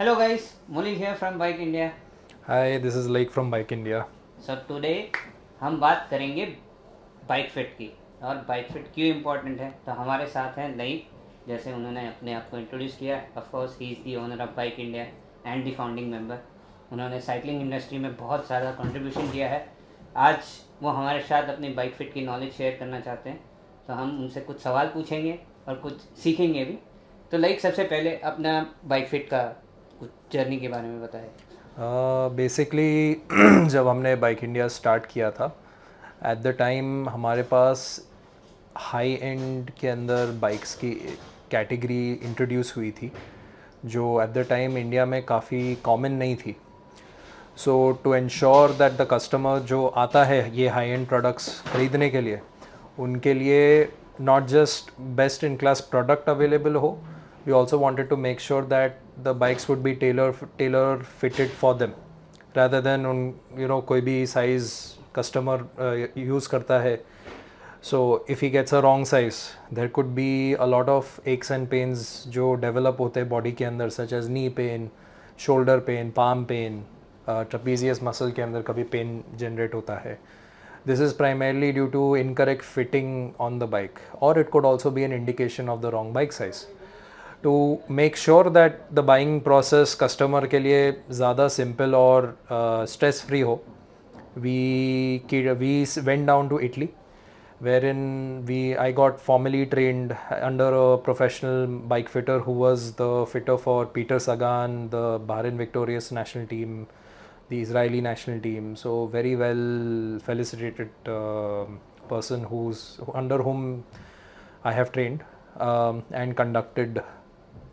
Hello guys, Mulin here from Bike India. Hi, this is Lake from Bike India. So today हम बात करेंगे bike fit की। और bike fit क्यों important है, तो हमारे साथ हैं लईक। जैसे उन्होंने अपने आप को इंट्रोड्यूस किया, of course he is the owner of bike India and the founding member. उन्होंने साइकिलिंग इंडस्ट्री में बहुत ज़्यादा कंट्रीब्यूशन किया है। आज वो हमारे साथ अपनी बाइक फिट की नॉलेज शेयर करना चाहते हैं, तो हम उनसे कुछ सवाल पूछेंगे और कुछ सीखेंगे भी। तो लाइक सबसे पहले अपना बाइक फिट का कुछ जर्नी के बारे में बताएं। बेसिकली जब हमने बाइक इंडिया स्टार्ट किया था, एट द टाइम हमारे पास हाई एंड के अंदर बाइक्स की कैटेगरी इंट्रोड्यूस हुई थी, जो एट द टाइम इंडिया में काफ़ी कॉमन नहीं थी। So to ensure that the customer जो आता है ये हाई एंड प्रोडक्ट्स ख़रीदने के लिए, उनके लिए not just best in class product available हो, we also wanted to make sure that the bikes would be tailor fitted for them, rather than उन कोई भी size customer use करता है. So if he gets a wrong size, there could be a lot of aches and pains जो develop होते हैं body के अंदर, such as knee pain, shoulder pain, palm pain, trapezius muscle के अंदर कभी pain generate होता है. This is primarily due to incorrect fitting on the bike, or it could also be an indication of the wrong bike size. To make sure that the buying process customer के लिए ज़्यादा simple और stress free हो, we went down to Italy, wherein I got formally trained under a professional bike fitter who was the fitter for Peter Sagan, the Bahrain victorious national team, the Israeli national team. So very well felicitated person under whom I have trained and conducted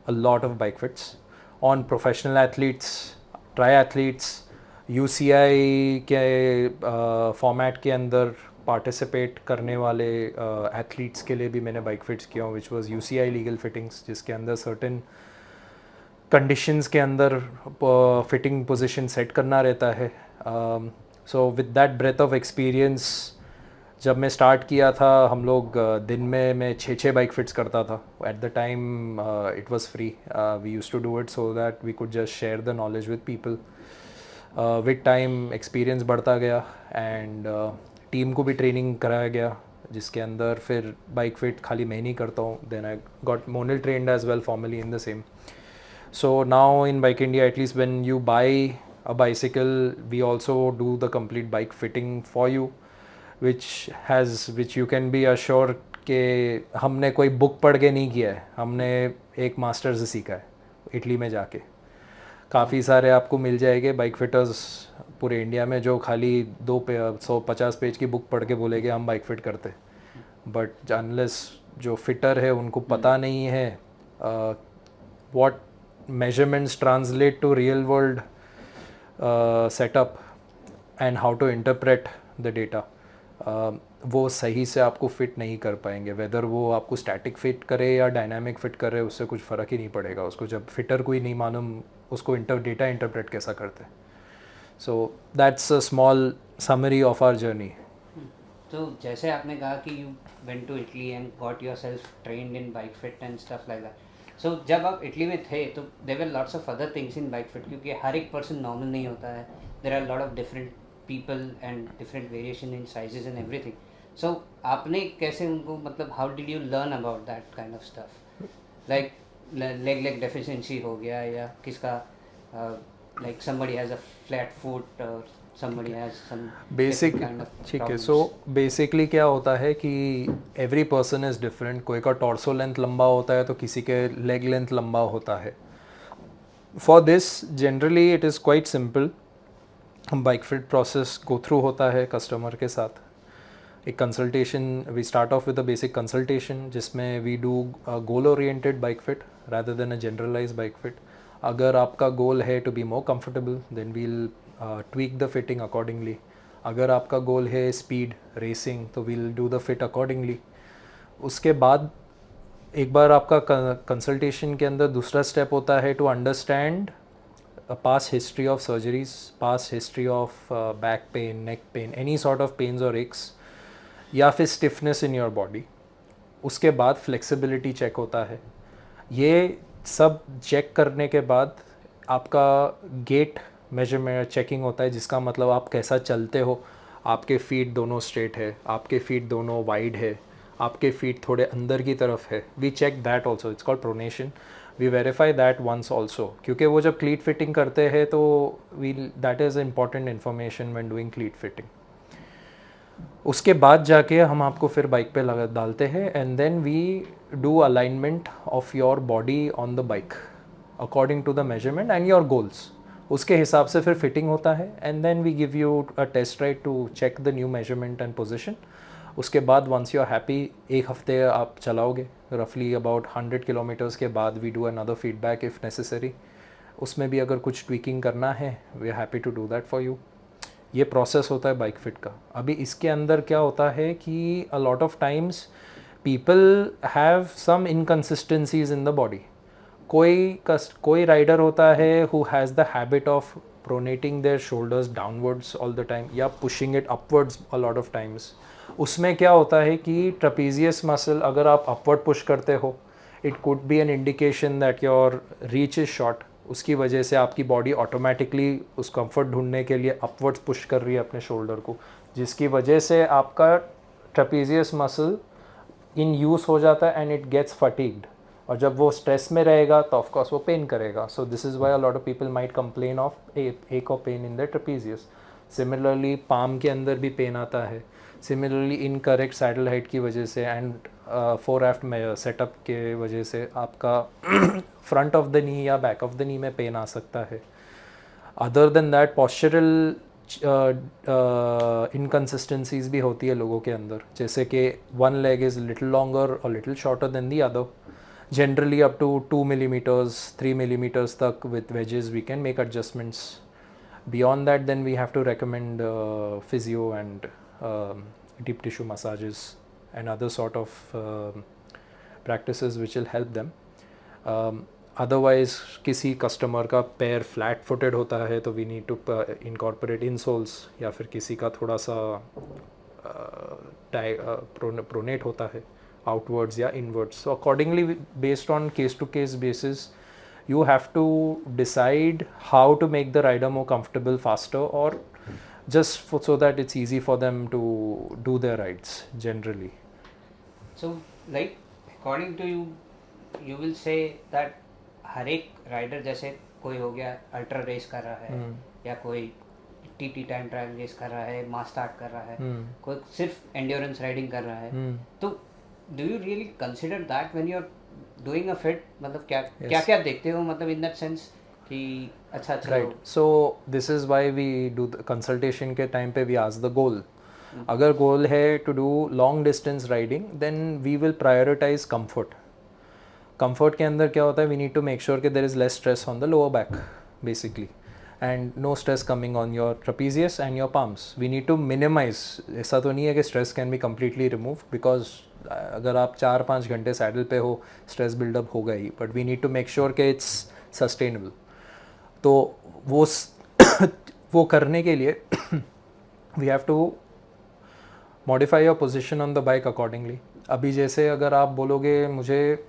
a lot of bike fits on professional athletes, triathletes, UCI के format के अंदर participate करने वाले athletes के लिए भी मैंने bike fits किया हूँ, which was UCI legal fittings, जिसके अंदर सर्टेन कंडीशंस के अंदर फिटिंग पोजीशन सेट करना रहता है. So with that breath of experience, जब मैं स्टार्ट किया था, हम लोग दिन में मैं 6 बाइक फिट्स करता था. At the time it was free. We used to do it so that we could just share the knowledge with people. With time experience बढ़ता गया एंड टीम को भी ट्रेनिंग कराया गया, जिसके अंदर फिर बाइक फिट खाली मैं नहीं करता हूँ. देन आई गॉट मोनल trained as well formally in the same. So now in Bike India, at least when you buy a bicycle, we also do the complete bike fitting for you, which you can be assured कि हमने कोई book पढ़ के नहीं किया है, हमने एक मास्टर से सीखा है इटली में जाके. काफ़ी सारे आपको मिल जाएंगे बाइक फिटर्स पूरे इंडिया में जो खाली 150 पेज की बुक पढ़ के बोलेंगे हम बाइक फिट करते, बट अनलेस जो फिटर है उनको पता नहीं है what measurements translate to real world setup and how to interpret the data, वो सही से आपको फिट नहीं कर पाएंगे. वेदर वो आपको स्टैटिक फिट करे या डायनामिक फिट करे, उससे कुछ फ़र्क ही नहीं पड़ेगा उसको, जब फिटर को ही नहीं मालूम उसको डेटा इंटरप्रेट कैसा करते हैं. So that's a small summary of our journey. तो जैसे आपने कहा कि you went to Italy and got yourself trained in bike fit and stuff like that. So जब आप इटली में थे तो there were lots of other things in bike fit, क्योंकि हर एक पर्सन नॉर्मल नहीं होता है. There are lot of different people and different variation in sizes and everything. सो आपने कैसे उनको, मतलब how did you learn about that kind of stuff, like leg deficiency हो गया, या किसका like somebody has a flat foot or somebody has some basic different kind of ठीक है. problems. सो बेसिकली क्या होता है कि एवरी पर्सन इज़ डिफरेंट. कोई का टॉर्सो लेंथ लंबा होता है तो किसी के लेग लेंथ लंबा होता है. For this generally it is quite simple. Bike fit process go through होता है कस्टमर के साथ. एक consultation, we start off with a basic consultation, जिसमें we do goal oriented bike fit rather than a generalise bike fit. अगर आपका goal है to be more comfortable, then we'll tweak the fitting accordingly. अगर आपका goal है speed racing, तो we'll do the fit accordingly. उसके बाद एक बार आपका कंसल्टेशन के अंदर दूसरा स्टेप होता है to understand past history of surgeries, past history of back pain, neck pain, any sort of pains or aches, या फिर stiffness in your body. उसके बाद flexibility check होता है. ये सब चेक करने के बाद आपका गेट मेजरमेंट चेकिंग होता है, जिसका मतलब आप कैसा चलते हो, आपके फीट दोनों स्ट्रेट है, आपके फीट दोनों वाइड है, आपके फीट थोड़े अंदर की तरफ है. We check that also, it's called pronation. We verify that once also, क्योंकि वो जब क्लीट फिटिंग करते हैं तो we that is important information when doing cleat fitting. उसके बाद जाके हम आपको फिर बाइक पे लगा डालते हैं and then we do alignment of your body on the bike according to the measurement and your goals. उसके हिसाब से फिर फिटिंग होता है and then we give you a test ride to check the new measurement and position. उसके बाद once you are happy, एक हफ्ते आप चलाओगे रफली अबाउट 100 किलोमीटर्स के बाद we do another feedback if necessary. उसमें भी अगर कुछ ट्विकिंग करना है we are happy to do that for you. ये प्रोसेस होता है बाइक फिट का. अभी इसके अंदर क्या होता है कि a lot of times people have some inconsistencies in the body. कोई राइडर होता है who has the habit of pronating their shoulders downwards all the time या pushing it upwards a lot of times. उसमें क्या होता है कि trapezius muscle अगर आप अपवर्ड पुश करते हो, it could B an indication that your reach is short. उसकी वजह से आपकी बॉडी ऑटोमेटिकली उस कंफर्ट ढूंढने के लिए अपवर्ड्स पुश कर रही है अपने शोल्डर को, जिसकी वजह से आपका ट्रेपीजियस मसल इन यूज़ हो जाता है एंड इट गेट्स फटीग्ड. और जब वो स्ट्रेस में रहेगा तो ऑफकोर्स वो पेन करेगा. So this is why a lot of people might complain of एक और pain in the trapezius. Similarly palm के अंदर भी पेन आता है. सिमिलरली इनकरेक्ट सैडल हाइट की वजह से एंड फोर एफ्ट सेटअप के वजह से आपका फ्रंट ऑफ द नी या बैक ऑफ द नी में पेन आ सकता है. Other than that postural inconsistencies भी होती है लोगों के अंदर, जैसे कि one leg is little longer और little shorter than the other. Generally up to 2 millimeters 3 millimeters तक with wedges we can make adjustments. Beyond that then we have to recommend physio and deep tissue massages and other sort of practices which will help them. Otherwise किसी customer का पैर flat footed होता है तो we need to incorporate इंसोल्स, या फिर किसी का थोड़ा सा प्रोनेट होता है outwards या inwards. So accordingly, based on case to case basis, you have to decide how to make the rider more comfortable faster, or just so that it's easy for them to do their rides generally. So like according to you, you will say that हर एक rider, जैसे कोई हो गया ultra race कर रहा है या कोई टी टाइम ट्रायल रेस कर रहा है, मास स्टार्ट कर रहा है, कोई सिर्फ एंड्योरेंस राइडिंग कर रहा है, तो do you really consider that when you're doing a fit? मतलब क्या देखते हो, मतलब in that sense कि अच्छा चलो. Right. So this is why we do the consultation के time पे we ask the goal. अगर goal है to do long distance riding, then we will prioritize comfort. Comfort के अंदर क्या होता है, we need to make sure कि there is less stress on the lower back basically, and no stress coming on your trapezius and your palms. We need to minimize. ऐसा तो नहीं है कि stress can be completely removed, because अगर आप 4-5 घंटे saddle पे हो स्ट्रेस बिल्डअप होगा ही, but we need to make sure कि इट्स सस्टेनेबल. तो वो करने के लिए we have to modify your position on the bike accordingly. अभी जैसे अगर आप बोलोगे मुझे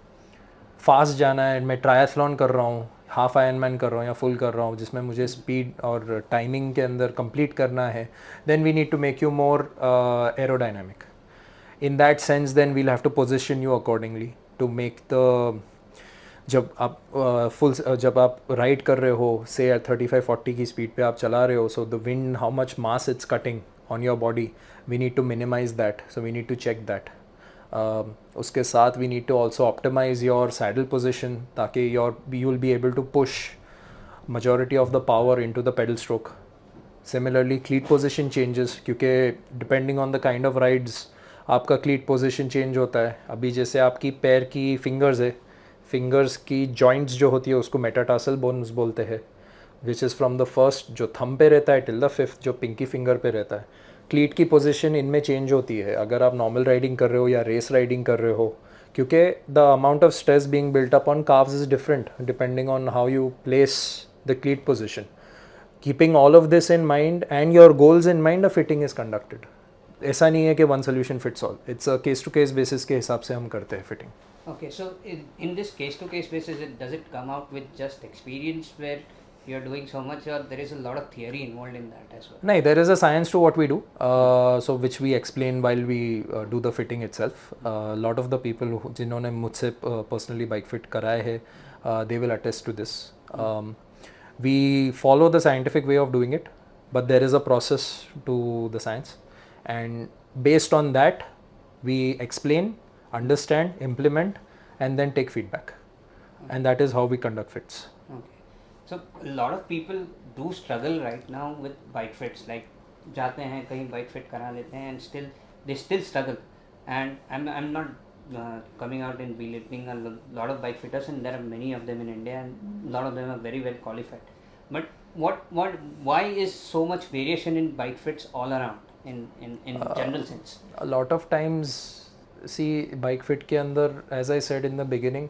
फास्ट जाना है, मैं ट्रायथलॉन कर रहा हूँ, हाफ आयरनमैन कर रहा हूँ या फुल कर रहा हूँ, जिसमें मुझे स्पीड और टाइमिंग के अंदर कंप्लीट करना है, then we need to make you more aerodynamic. In that sense then we'll have to position you accordingly to make the जब आप जब आप राइड कर रहे हो, से 35-40 की स्पीड पे आप चला रहे हो, so the wind how much mass it's cutting on your body, we need to minimise that. So we need to check that. उसके साथ we need to also optimise your saddle position, ताकि you will be able to push majority of the power into the pedal stroke. Similarly cleat position changes, क्योंकि depending on the kind of rides आपका क्लीट position change होता है. अभी जैसे आपकी पैर की फिंगर्स है, फिंगर्स की जॉइंट्स जो होती है उसको मेटाटार्सल बोन्स बोलते हैं, which is from the first जो थंब पे रहता है टिल द फिफ्थ जो पिंकी फिंगर पे रहता है. क्लीट की पोजीशन इनमें चेंज होती है अगर आप नॉर्मल राइडिंग कर रहे हो या रेस राइडिंग कर रहे हो, क्योंकि the amount of stress being built up on calves is different depending on how you place the cleat position. Keeping all of this in mind and your goals in mind, a fitting is conducted. ऐसा नहीं है कि one solution fits all, it's a case to case basis के हिसाब से हम करते हैं fitting. Okay, so in this case to case basis, does it come out with just experience where you're doing so much, or there is a lot of theory involved in that as well? No, there is a science to what we do, so which we explain while we do the fitting itself. A lot of the people जिन्होंने मुझसे personally bike fit कराए है, they will attest to this. We follow the scientific way of doing it, but there is a process to the science, and based on that, we explain, understand, implement, and then take feedback, and that is how we conduct fits. Okay. So a lot of people do struggle right now with bike fits. Like जाते हैं कहीं bike fit करा लेते हैं and still they still struggle. And I'm not coming out and belittling a lot of bike fitters, and there are many of them in India, and a lot of them are very well qualified. But why is so much variation in bike fits all around in general sense? A lot of times, see, bike fit के अंदर, as I said in the beginning,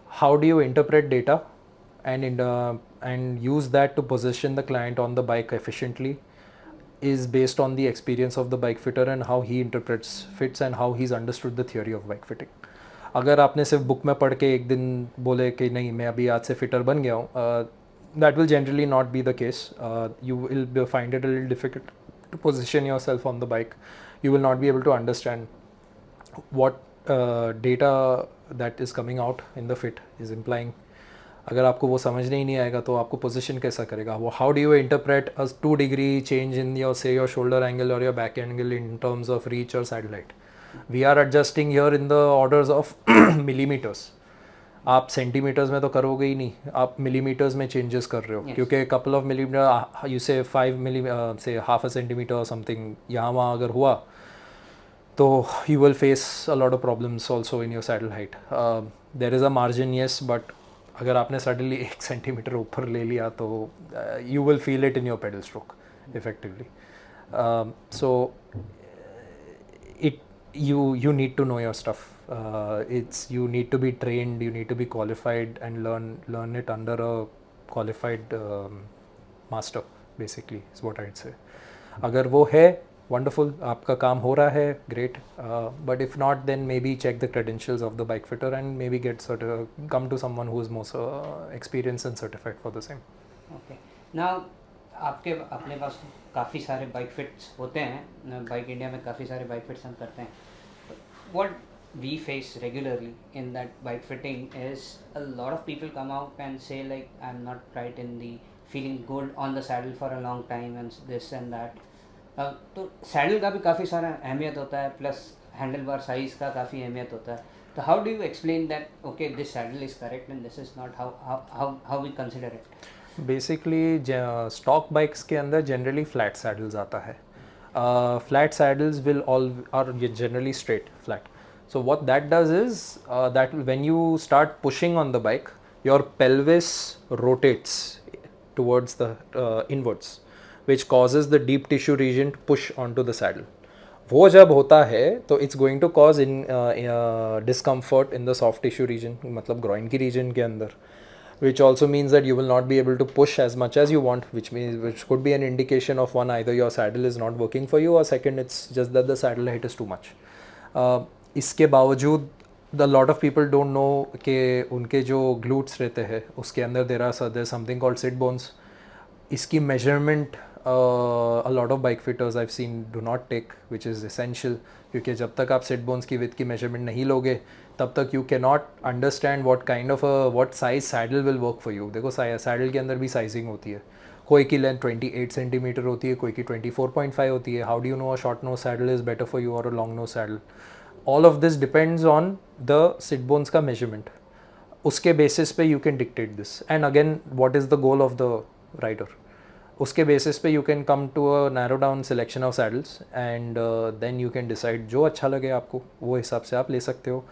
how do you interpret data and use that to position the client on the bike efficiently is based on the experience of the bike fitter and how he interprets fits and how he's understood the theory of bike fitting. अगर आपने सिर्फ book में पढ़ के एक दिन बोले कि नहीं मैं अभी आज से फिटर बन गया हूँ, that will generally not be the case. You will find it a little difficult to position yourself on the bike. You will not be able to understand what data that is coming out in the fit is implying. अगर आपको वो समझने ही नहीं आएगा तो आपको position कैसा करेगा वो. How do you interpret a 2 degree change in your say your shoulder angle और your back angle in terms of reach और saddle height. We are adjusting here in the orders of millimeters. आप centimeters में तो करोगे ही नहीं, आप millimetres में changes कर रहे हो. Yes. क्योंकि कपल ऑफ मिलीमीटर, यू से 5 मिली से हाफ अ सेंटीमीटर और समथिंग यहाँ वहाँ अगर हुआ तो you will face a lot of problems also in your saddle height. There is a margin, yes, but अगर आपने सडनली 1 सेंटीमीटर ऊपर ले लिया तो you will feel it in your pedal stroke effectively. So it you need to know your stuff. You need to be trained, you need to be qualified and learn it under a qualified master, basically is what I'd say. अगर वो है, wonderful, आपका काम हो रहा है, great. But if not, then maybe check the credentials of the bike fitter and maybe come to someone who is more experienced and certified for the same. Okay. Now आपके अपने पास काफ़ी सारे बाइक फिट्स होते हैं, bike India में काफ़ी सारे bike fits हम करते हैं. What we face regularly in that bike fitting is a lot of people come out and say like I am not right in the feeling good on the saddle for a long time and this and that. तो saddle का भी काफ़ी सारा अहमियत होता है, plus handle bar size का काफ़ी अहमियत होता है. तो how do you explain that okay this saddle is correct and this is not, how we consider it? Basically stock bikes के अंदर जनरली फ्लैट सैडल्स आता है. Flat saddles will all are generally straight flat. So what that does is that when you start pushing on the bike, your pelvis rotates towards the inwards, which causes the deep tissue region to push onto the saddle. वो जब होता है तो it's going to cause discomfort in the soft tissue region, मतलब groin की region के अंदर, which also means that you will not be able to push as much as you want, which could be an indication of one, either your saddle is not working for you, or second, it's just that the saddle height is too much. इसके बावजूद the lot of people don't know कि उनके जो glutes रहते हैं उसके अंदर there something called sit bones. इसकी measurement a lot of bike fitters I've seen do not take, which is essential, क्योंकि जब तक आप सिट बोन्स की विड्थ की मेजरमेंट नहीं लोगे तब तक you cannot understand what size saddle will work for you. देखो सैडल के अंदर भी साइजिंग होती है, कोई की लेंथ 28 सेंटीमीटर होती है, कोई की 24.5 होती है. How do you know a short nose saddle is better for you और a long nose saddle? All of this depends on the sit bones का measurement. उसके basis पे you can dictate this. And again, what is the goal of the rider? उसके basis पे you can come to a narrow down selection of saddles and then you can decide जो अच्छा लगे आपको वो हिसाब से आप ले सकते हो.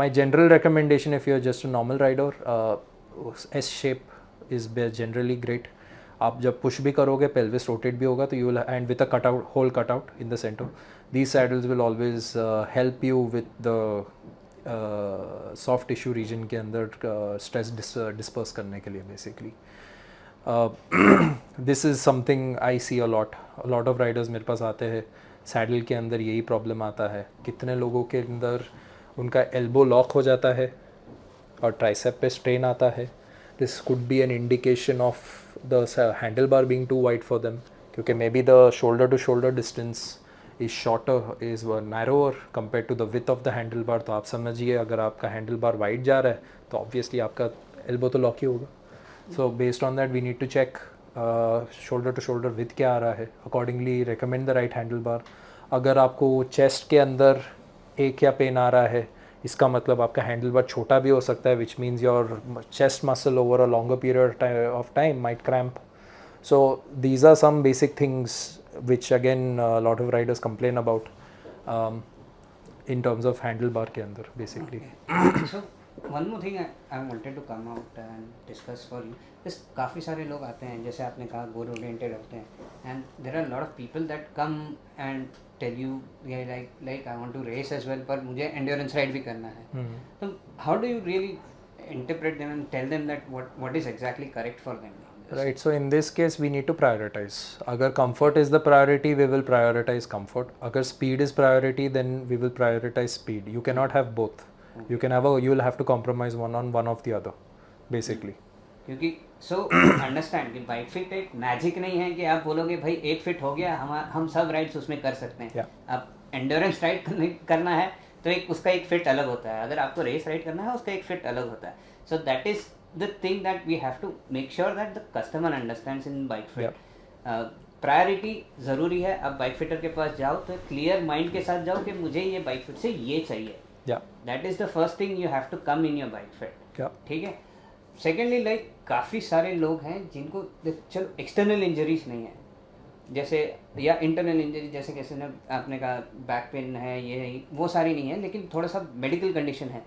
My general recommendation if you are just a normal rider, S shape is generally great. आप जब पुश भी करोगे pelvis rotate भी होगा तो you will, and with a cutout, hole cutout in the center, these saddles will always help you with the soft tissue region के अंदर stress disperse करने के लिए basically. This is something I see a lot of riders मेरे पास आते हैं, saddle के अंदर यही प्रॉब्लम आता है. कितने लोगों के अंदर उनका एल्बो लॉक हो जाता है और ट्राइसेप पे स्ट्रेन आता है. this could be an indication of the handlebar being too wide for them, क्योंकि maybe the shoulder to shoulder distance is shorter, is narrower compared to the width of the handlebar. तो आप समझिए अगर आपका handlebar wide जा रहा है तो obviously आपका elbow तो lock ही होगा. So based on that we need to check shoulder to shoulder width क्या आ रहा है, accordingly recommend the right handlebar. अगर आपको chest के अंदर एक या पेन आ रहा है, इसका मतलब आपका हैंडल बार छोटा भी हो सकता है, which means your chest muscle over a longer period of time might cramp. So these are some basic things which again lot of riders complain about in terms of handlebar के अंदर basically. So one more thing I wanted to come out and discuss for you is काफ़ी सारे लोग आते हैं, जैसे आपने कहा गोल ओरिएंटेड होते हैं, and there are a lot of people that come and tell you yeah, like I want to race as well, पर मुझे endurance ride भी करना है. So how do you really interpret them and tell them that what is exactly correct for them? Right, so in this case we need to prioritize. Agar comfort is the priority, we will prioritize comfort. Agar speed is priority, then we will prioritize speed. You cannot have both. You will have to compromise one on one of the other, basically. क्योंकि so understand कि bike fit एक magic नहीं है कि आप बोलोगे भाई एक फिट हो गया हम सब राइड्स उसमें कर सकते हैं. अब एंड्योरेंस राइड करना है तो एक उसका एक फिट अलग होता है, अगर आपको रेस राइड करना है उसका एक फिट अलग होता है. So that is the thing that we have to make sure that the customer understands in bike fit. Priority ज़रूरी है. अब बाइक फिटर के पास जाओ तो क्लियर माइंड के साथ जाओ कि मुझे ये बाइक फिट से ये चाहिए. That is the first thing you have to come in your bike fit. ठीक है. सेकेंडली लाइक काफ़ी सारे लोग हैं जिनको चलो एक्सटर्नल इंजरीज नहीं है, जैसे या इंटरनल इंजरी, जैसे कैसे ना आपने कहा बैक पेन है, ये वो सारी नहीं है, लेकिन थोड़ा सा मेडिकल कंडीशन है,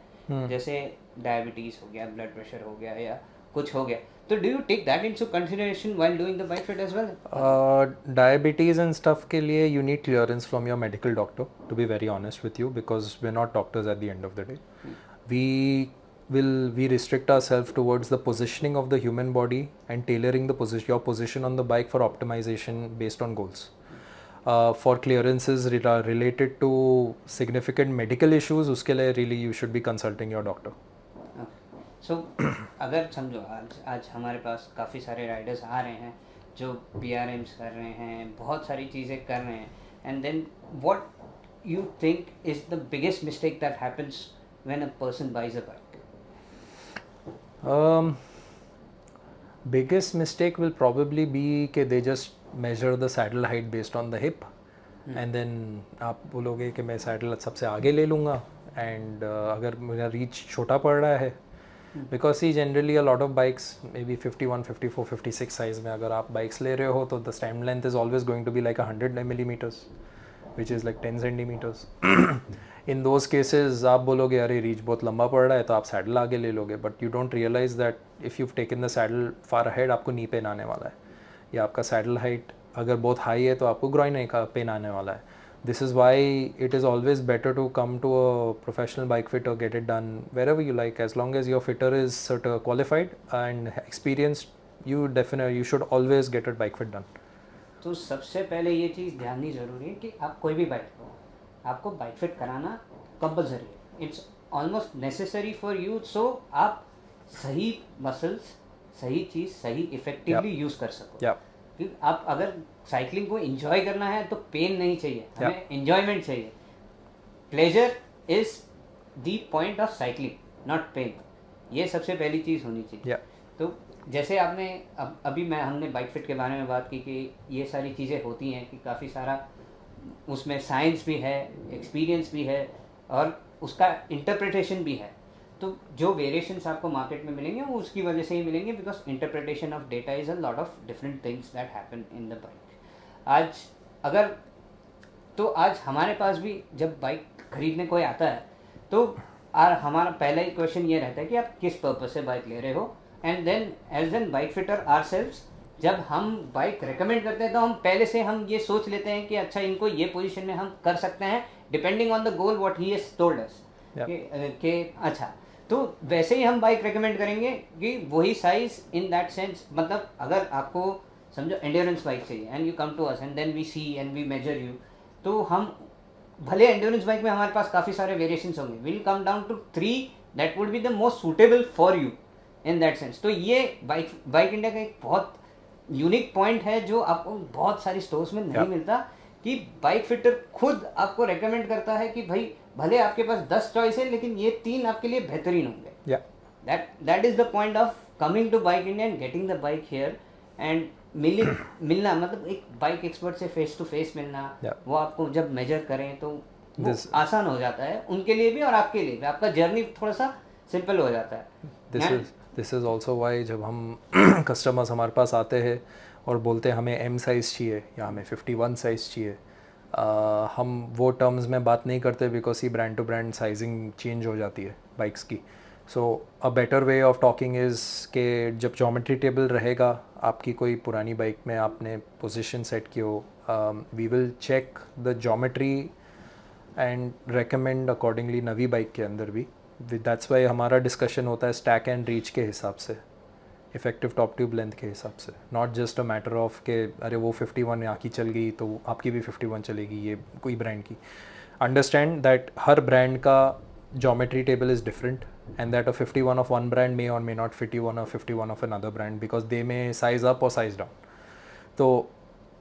जैसे डायबिटीज़ हो गया, ब्लड प्रेशर हो गया या कुछ हो गया. तो do you take that into consideration while doing the bike fit as well? Diabetes and stuff के लिए you need clearance from your medical doctor, to be very honest with you, because we are not doctors at the end of the day. We restrict ourselves towards the positioning of the human body and tailoring your position on the bike for optimization based on goals. For clearances related to significant medical issues, उसके लिए really you should be consulting your doctor. So अगर समझो आज हमारे पास काफ़ी सारे Riders आ रहे हैं जो PRMs कर रहे हैं, बहुत सारी चीज़ें कर रहे हैं, and then what you think is the biggest mistake that happens when a person buys a bike? Biggest mistake will probably be कि they just measure the saddle height based on the hip, and then आप बोलोगे कि मैं saddle सबसे आगे ले लूँगा, and अगर मेरा reach छोटा पड़ रहा है, because see generally a lot of bikes maybe 51, 54, 56 size में अगर आप bikes ले रहे हो तो the stem length is always going to be like 100 millimeters, which is like 10 centimeters. In those cases आप बोलोगे अरे रीच बहुत लंबा पड़ रहा है तो आप सैडल आगे ले लोगे, but you don't realise that if you've taken the saddle far ahead आपको नी पेन आने वाला है, या आपका सैडल हाइट अगर बहुत हाई है तो आपको ग्रॉइन का पेन आने वाला है. This is why it is always better to come to a professional bike fitter, get it done wherever you like, as long as your fitter is qualified and experienced, you should always get a bike fit done. तो सबसे पहले ये चीज़ ध्यान ज़रूरी है कि आप कोई भी बाइक हो, आपको बाइक फिट कराना कंपल्सरी है. It's almost necessary for you, so आप सही मसल्स, सही चीज़ सही इफेक्टिवली यूज़ कर सको. क्योंकि आप अगर साइकिलिंग को एंजॉय करना है तो पेन नहीं चाहिए, हमें एंजॉयमेंट चाहिए. Pleasure is the point of cycling, not pain. ये सबसे पहली चीज़ होनी चाहिए. तो जैसे आपने अभी हमने बाइक फिट के बारे में बात की कि ये सारी चीज़ें होती हैं कि काफ़ी सारा उसमें साइंस भी है, एक्सपीरियंस भी है और उसका इंटरप्रिटेशन भी है. तो जो वेरिएशंस आपको मार्केट में मिलेंगे वो उसकी वजह से ही मिलेंगे, because interpretation of data is a lot of different things that happen in the bike. आज हमारे पास भी जब बाइक खरीदने कोई आता है तो हमारा पहला ही क्वेश्चन ये रहता है कि आप किस पर्पस से बाइक ले रहे हो, and then as an bike fitter ourselves जब हम बाइक रेकमेंड करते हैं तो हम पहले से हम ये सोच लेते हैं कि अच्छा इनको ये पोजीशन में हम कर सकते हैं depending on the goal what he has told us कि अच्छा, तो वैसे ही हम बाइक रेकमेंड करेंगे कि वही साइज इन दैट सेंस. मतलब अगर आपको समझो एंड्योरेंस बाइक चाहिए and you come to us and then we see and we measure you, तो हम भले एंड्योरेंस बाइक में हमारे पास काफ़ी सारे वेरिएशंस होंगे, will come down to 3 that would be the most suitable for you. In that sense. तो ये बाइक इंडिया का एक बहुत यूनिक पॉइंट है जो आपको बहुत सारी स्टोर्स में नहीं मिलता, कि बाइक फिटर खुद आपको रेकमेंड करता है कि भाई भले आपके पास 10 चॉइस है लेकिन ये 3 आपके लिए बेहतरीन होंगे। That is the point of coming to bike India and getting the bike here and मिलना, मतलब एक बाइक एक्सपर्ट से फेस टू फेस मिलना, वो आपको जब मेजर करें तो वो आसान हो जाता है उनके लिए भी और आपके लिए भी, आपका जर्नी थोड़ा सा सिंपल हो जाता है। दिस इज़ ऑल्सो वाई जब हम कस्टमर्स हमारे पास आते हैं और बोलते हैं हमें एम साइज़ चाहिए या हमें 51 साइज़ चाहिए, हम वो टर्म्स में बात नहीं करते बिकॉज ही brand to brand sizing change हो जाती है बाइक्स की। So a better way of talking is के जब ज्योमेट्री टेबल रहेगा आपकी कोई पुरानी बाइक में आपने पोजीशन सेट की हो, we will check the geometry and recommend accordingly नवी बाइक के अंदर भी। दैट्स वाई हमारा डिस्कशन होता है स्टैक एंड रीच के हिसाब से, इफेक्टिव टॉप ट्यूब लेंथ के हिसाब से, not just a matter of के अरे वो 51 यहाँ की चल गई तो आपकी भी 51 चलेगी, ये कोई ब्रांड की। अंडरस्टैंड दैट हर ब्रांड का geometry table is different and that a 51 of one brand may or may not fit you on a 51 of another brand because they may size up or size down. So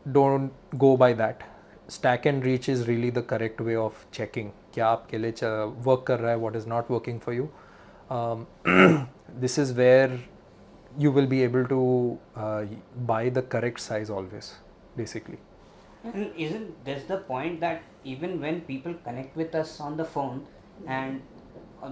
don't go by that. Stack and reach is really the correct way of checking क्या आपके लिए work कर रहा है, what is not working for you. This is where you will be able to buy the correct size always, basically. And isn't this the point that even when people connect with us on the phone and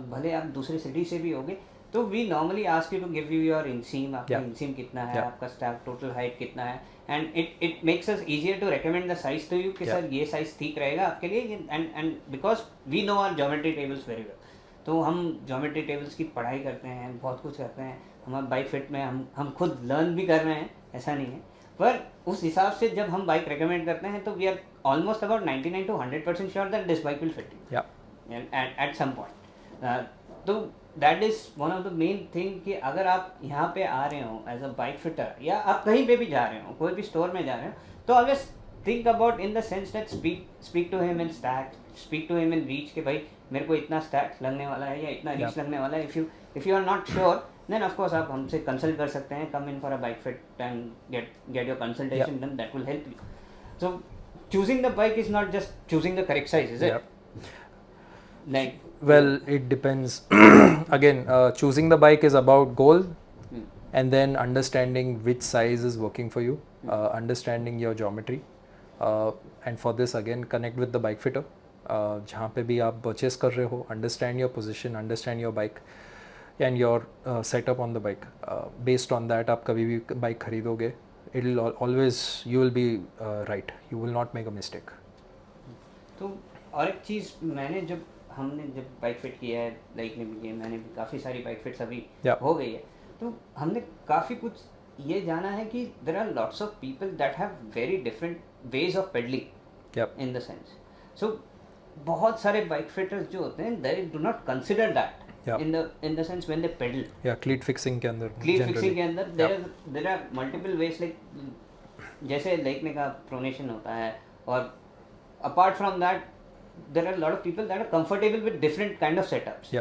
भले आप दूसरी city से भी होगे तो we normally ask you to give you your inseam, आपका inseam कितना है, आपका स्टैक टोटल हाइट कितना है, and it makes us easier to recommend the size to you कि सर ये साइज ठीक रहेगा आपके लिए, and because we know our geometry tables very well. तो हम ज्योमेट्री टेबल्स की पढ़ाई करते हैं, बहुत कुछ करते हैं, हमारे बाइक फिट में हम खुद लर्न भी कर रहे हैं, ऐसा नहीं है, पर उस हिसाब से जब हम बाइक रेकमेंड करते हैं तो we are almost about 99 to 100% sure that this bike will fit you at some point. तो that is one of the main thing कि अगर आप यहाँ पे आ रहे हो एज अ बाइक फिटर या आप कहीं पे भी जा रहे हो, कोई भी स्टोर में जा रहे हो, तो always think about in the sense that speak to him in stack, speak to him in reach कि भाई मेरे को इतना स्टैक लगने वाला है या इतना रीच लगने वाला है। If you are not sure then of course आप हमसे कंसल्ट कर सकते हैं, come in for a bike fit and get your consultation done, that will help you. So choosing the bike is not just choosing the correct size, is it? Like, well, it depends. Again, choosing the bike is about goal and then understanding which size is working for you, understanding your geometry, and for this again connect with the bike fitter. जहाँ पे भी आप purchase कर रहे हो, understand your position, understand your bike and your setup on the bike. Based on that आप कभी भी bike खरीदोगे, it'll always you will be right, you will not make a mistake. तो और एक चीज़ मैंने हमने जब बाइक फिट किया है, लाइक ने भी किया, मैंने भी काफ़ी सारी बाइक फिट्स अभी हो गई है, तो हमने काफ़ी कुछ ये जाना है कि there are lots of people that have very different ways of pedalling in the sense. So बहुत सारे बाइक फिटर्स जो होते हैं they do not consider that in the sense when they pedal. Cleat fixing के अंदर there are multiple ways, like जैसे like ने कहा प्रोनेशन होता है, और apart from that there are a lot of people that are comfortable with different kind of setups.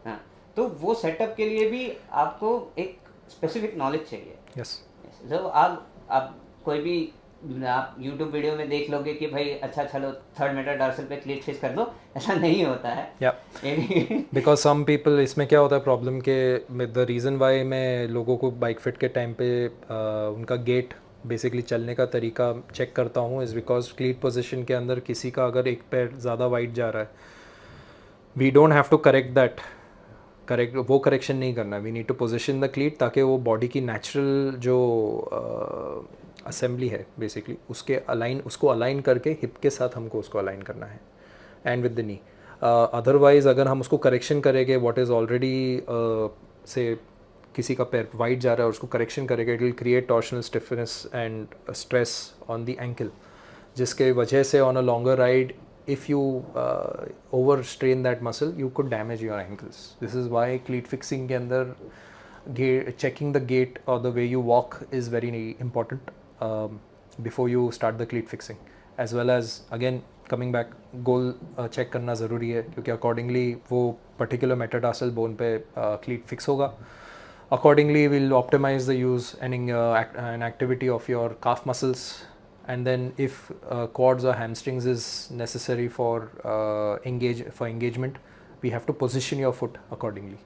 हाँ, तो वो सेटअप के लिए भी आपको एक स्पेसिफिक नॉलेज चाहिए। तो आप कोई भी आप YouTube वीडियो में देख लोगे कि भाई अच्छा चलो 3rd मेटाटार्सल पे क्लीट फिक्स कर दो, ऐसा नहीं होता है। बिकॉज सम पीपल, इसमें क्या होता है प्रॉब्लम के द रीज़न वाई मैं लोगों को बाइक फिट के टाइम पे उनका गेट बेसिकली चलने का तरीका चेक करता हूँ इज़ बिकॉज क्लीट पोजीशन के अंदर किसी का अगर एक पैर ज़्यादा वाइड जा रहा है, we don't have to correct वो करेक्शन नहीं करना, we need to position the cleat ताकि वो बॉडी की नेचुरल जो असेंबली है बेसिकली उसको अलाइन करके हिप के साथ हमको उसको अलाइन करना है and with the knee. Otherwise अगर हम उसको करेक्शन करेंगे व्हाट इज़ ऑलरेडी से किसी का पैर वाइड जा रहा है और उसको करेक्शन करेंगे, it will create torsional stiffness and stress on the ankle, जिसके वजह से on a longer ride if you overstrain that muscle you could damage your ankles. This is why cleat fixing के अंदर checking the gait or the way you walk is very important before you start the cleat fixing, as well as again coming back goal check करना ज़रूरी है क्योंकि accordingly वो particular metatarsal bone पे cleat fix होगा। Accordingly, we'll optimize the use and activity of your calf muscles, and then if quads or hamstrings is necessary for engagement, we have to position your foot accordingly.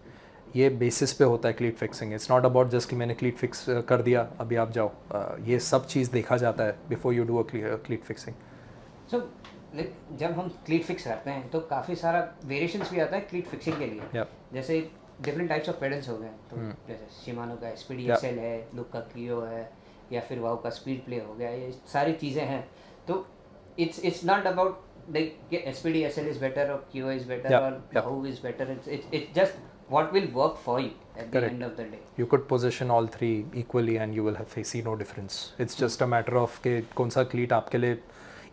ये basis पे होता है क्लीट fixing. It's not about just कि मैंने क्लीट fix कर दिया अभी आप जाओ. ये सब चीज़ देखा जाता है before you do a cleat fixing. So जब हम क्लीट फिक्स करते हैं तो काफ़ी सारा वेरिएशंस भी आता है क्लीट फिक्सिंग के लिए. Yeah. जैसे डिफरेंट टाइप्स ऑफ पेडल्स हो गए, तो जैसे शिमानो का SPD Yeah. XL है, लुक का क्लियो है, या फिर वाओ का स्पीड प्ले हो गया, ये सारी चीज़ें हैं. तो it's not about like SPD XL is better और क्लियो इज बेटर Yeah. और Yeah. Wow is better. It's just what will work for you at the Correct. end of the day. You could position all three equally and you will see no difference. It's just a matter of कि कौन सा क्लीट आपके लिए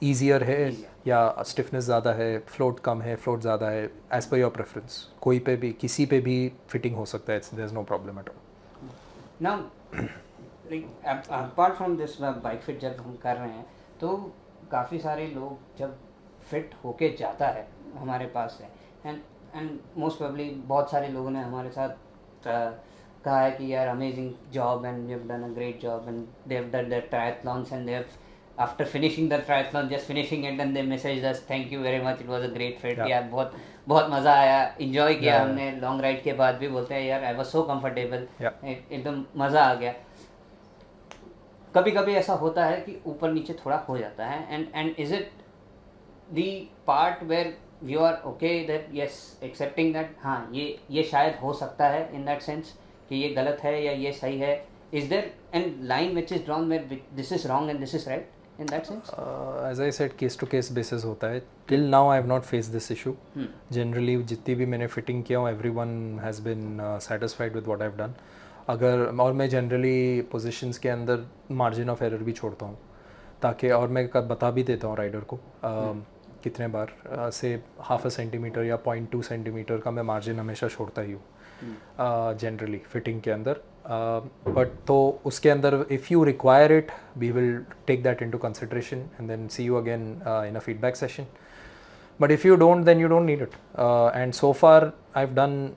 easier है या stiffness ज़्यादा है, float कम है, फ्लोट ज़्यादा है, एज पर योर प्रेफरेंस. कोई पे भी किसी पे भी फिटिंग हो सकता है. There is no problem at all. Now, like apart from this bike fit जब हम कर रहे हैं तो काफ़ी सारे लोग जब फिट होके जाता है हमारे पास से, एंड मोस्ट प्रोबेबली बहुत सारे लोगों ने हमारे साथ कहा है कि यार amazing job and we have done a great job and they have done their triathlons and they have after finishing the triathlon just finishing it and they message us thank you very much, it was a great fit. यार बहुत बहुत मज़ा आया, enjoy किया हमने. Long ride के बाद भी बोलते हैं यार आई वाज सो कंफर्टेबल, एकदम मज़ा आ गया. कभी कभी ऐसा होता है कि ऊपर नीचे थोड़ा हो जाता है, and is it the part where you are okay that yes accepting that हाँ ये शायद हो सकता है इन दैट सेंस कि ये गलत है या ये सही है. Is there an line which is drawn where this is wrong and this is right in that sense? As I said case to case basis होता है. Till now I have not face this issue. Generally जितनी भी मैंने fitting किया हूँ everyone has been satisfied with what I have done. अगर और मैं जनरली पोजीशंस के अंदर मार्जिन ऑफ एरर भी छोड़ता हूँ ताकि, और मैं बता भी देता हूँ राइडर को कितने बार से हाफ अ सेंटीमीटर या 0.2 सेंटीमीटर का मैं मार्जिन हमेशा छोड़ता ही हूँ जनरली फिटिंग के अंदर. बट तो उसके अंदर if you require it we will take that into consideration and then see you again in a feedback session. But if you don't then you don't need it. And so far I have done,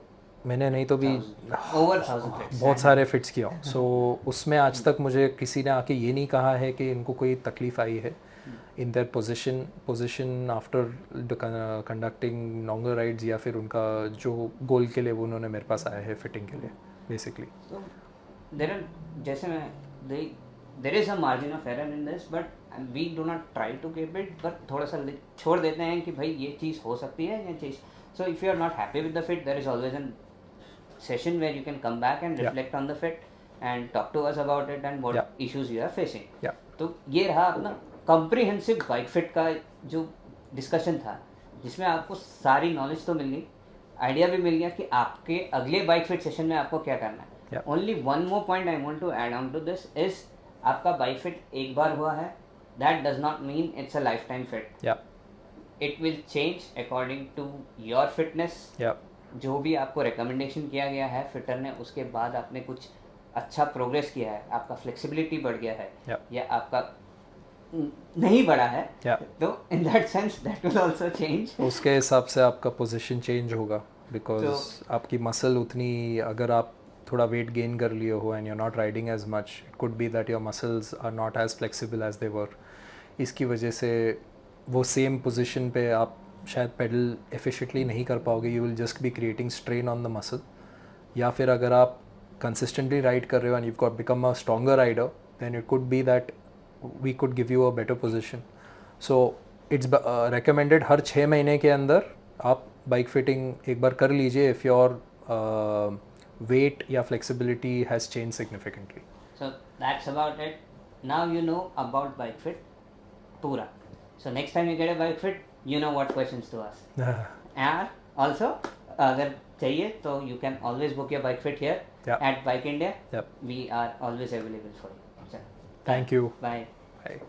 मैंने नहीं तो भी बहुत सारे fits किया हूँ. सो उसमें आज तक मुझे किसी ने आके ये नहीं कहा है कि इनको कोई तकलीफ़ आई है in their position after conducting longer rides, या फिर उनका जो गोल के लिए वो उन्होंने मेरे पास आया है फिटिंग के लिए बेसिकली. जैसे मैं there is a margin of error in this but we do not try to keep it, but थोड़ा सा छोड़ देते हैं कि भाई ये चीज़ हो सकती है ये चीज़. So if you are not happy with the fit there is always an session where you can come back and reflect on the fit and talk to us about it and what issues you are facing. तो ये रहा अपना comprehensive bike fit का जो discussion था जिसमें आपको सारी नॉलेज तो मिल गई, आइडिया भी मिल गया कि आपके अगले बाइक फिट सेशन में आपको क्या करना है. Only one more point I want to add on to this is आपका बाइक फिट एक बार हुआ है that does not mean it's a lifetime fit. It will change according to your fitness. जो भी आपको रिकमेंडेशन किया गया है फिटर ने उसके बाद आपने कुछ अच्छा प्रोग्रेस किया है, आपका फ्लेक्सिबिलिटी बढ़ गया है या आपका नहीं बढ़ा है, तो in that sense that will also change. उसके हिसाब से आपका पोजीशन चेंज होगा बिकॉज आपकी मसल उतनी, अगर आप थोड़ा वेट गेन कर लिए हो and you are not riding as much, it could be that your muscles are not as flexible as they were. इसकी वजह से वो सेम पोजीशन पे आप शायद पेडल एफिशिएंटली नहीं कर पाओगे. You will just be creating strain on the muscle. या फिर अगर आप कंसिस्टेंटली राइड कर रहे हो and you got become a stronger rider then it could be that we could give you a better position. So it's recommended हर 6 महीने के अंदर आप बाइक फिटिंग एक बार कर लीजिए इफ़ योर वेट या flexibility has change significantly. So that's about it. Now you know about bike fit पूरा. So next time you get a bike fit you know what questions to ask. And also अगर चाहिए तो you can always book your bike fit here at Bike India. We are always available for you. Thank you. Bye.